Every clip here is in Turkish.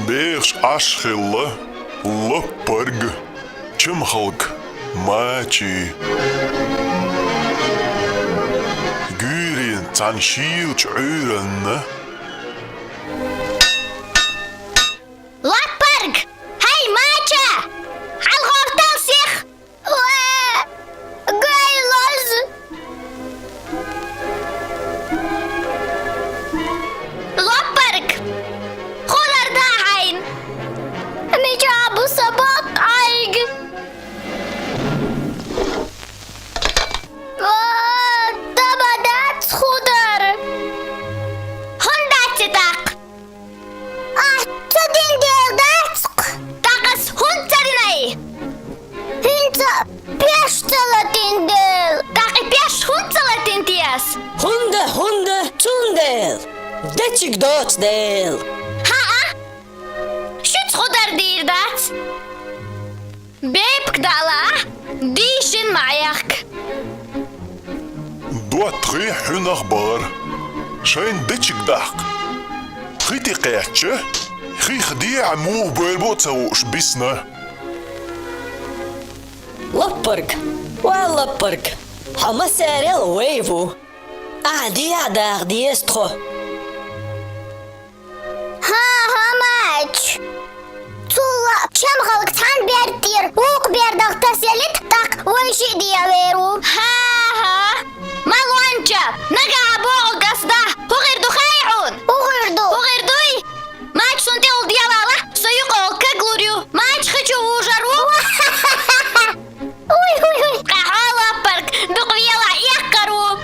Beers Aschille, Lopperg, Chumhalk, Machi. Gurin Tanshiel Uren. Lopperg! Hey, maatje! Haal hoofdel zich! Gay los! Lopperg! Golar dahain! Mijabu sabak aig! Tabadat khudar! Hondat tak! Tadin derdatsk! Takas huntarinay! Hinta piyashtalatin del! Taki piyashtalatin tiyas! Hunde, tundel. Deçik doç del. Ha? Şut khudar dirdat! Bebk dala! Dişin mayak! Doa Trih Hunachbar. Schein Ditchik Dak. Khiti Qatche. Khidi Amu Belbot Bisna. Lopperg. Lopperg. Hama serel wevu. Adar diestro. Ha maç! Tulla çamgalık tan bertir. Uq berdak taselit tak vayşi diye veru. Ha! Malwanca! Naga boğul gasda! Hugirdu khayun! Hugirduy! Maç sunti ol diyalala! Soyuk ol kagluryu! Maç khıçı uğujaru! Uy! Qahala park! Duqviyala yakkaru!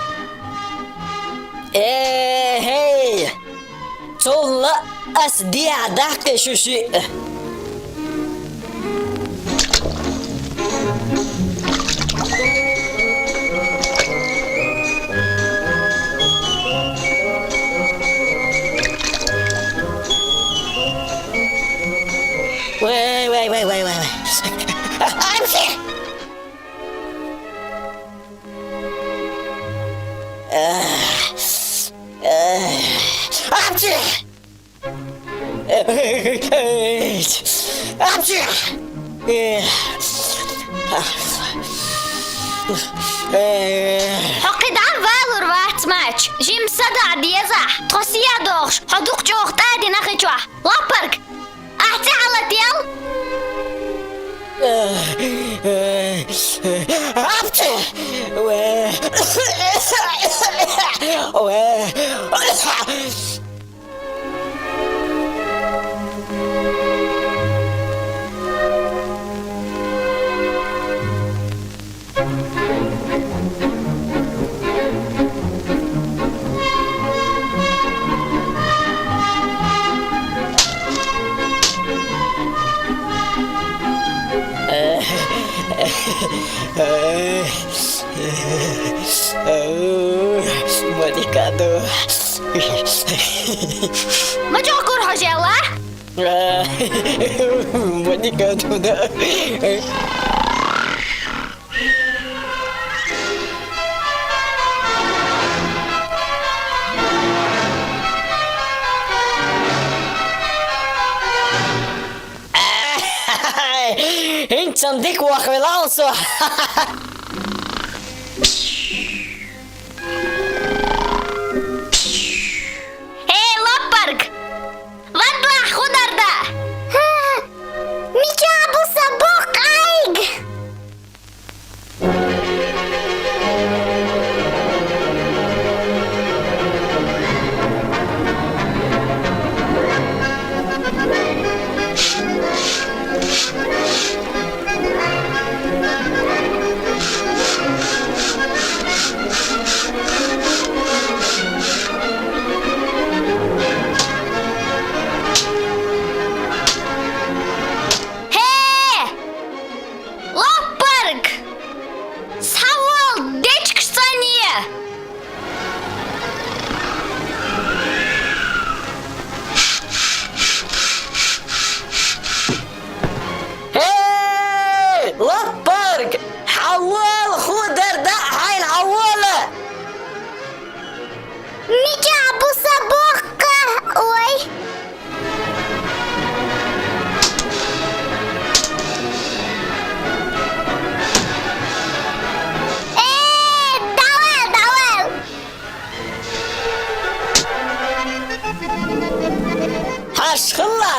Hey. Tulla asdiya dak şuşi. Wait. Amsi! Amsi! Amsi! Hoqidan valur vaat maç! Jim sada diyeza! Tosiya doğuş! Hoduk çoğukta dina khıçwa! Lopperg! Ahti halat yal! Amsi! Monicado. Majokur hojela! Monicado da. Intsam dik wach wel also. Hey Lopperg! Vadla khudarda! Mijabu sabok aig!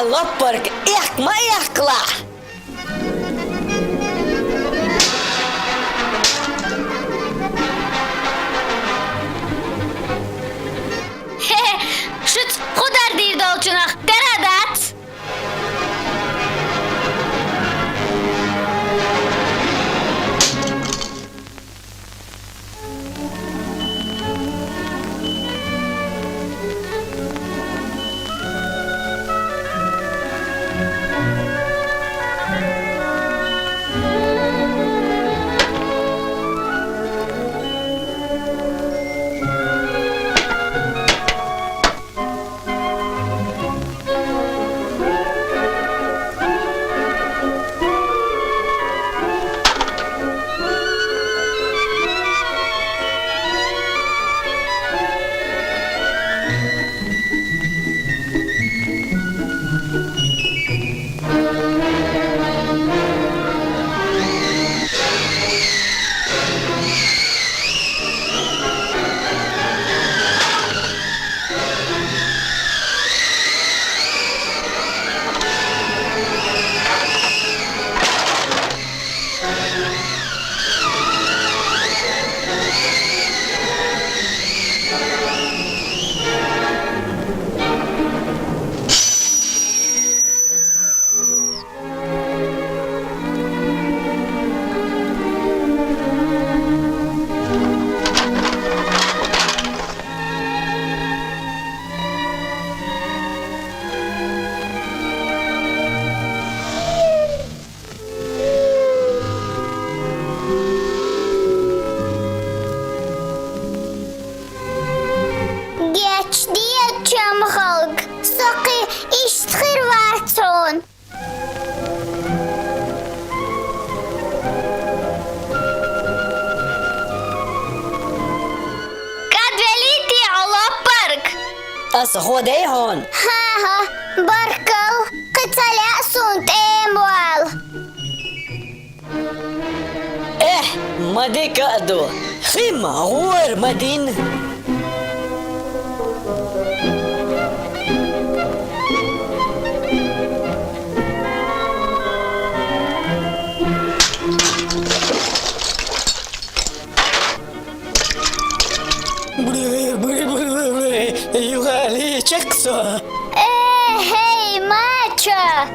لبرك إيك ما يقلع. Şut kadar değil dolçunak. Deradat. Geçti çamhalk. Sakı iştihir varçon. Kadveliti ala park. أصخودي هون. ها بركل قتلع سنت اموال. إيه مدي كأدو خيمة غور مدين. يغالي شكسو. Hey maça.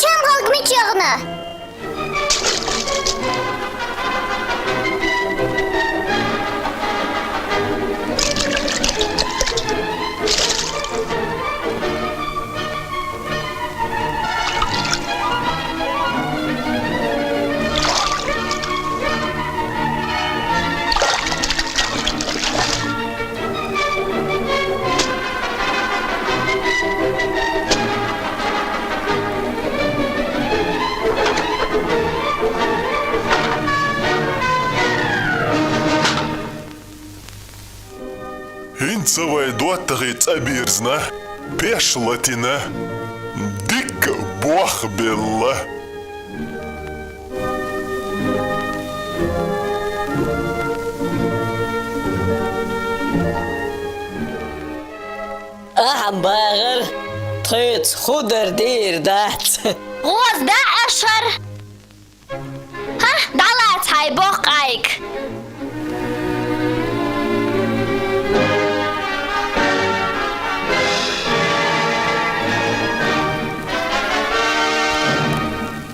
Çamhalk mı çağına? Хинцевая дуаттагыц абирзна, пеш латина, дик бог белла. أهم باغر طيت خضر دير دات. غوز دا أشهر. ها دالات هاي بوق ايك.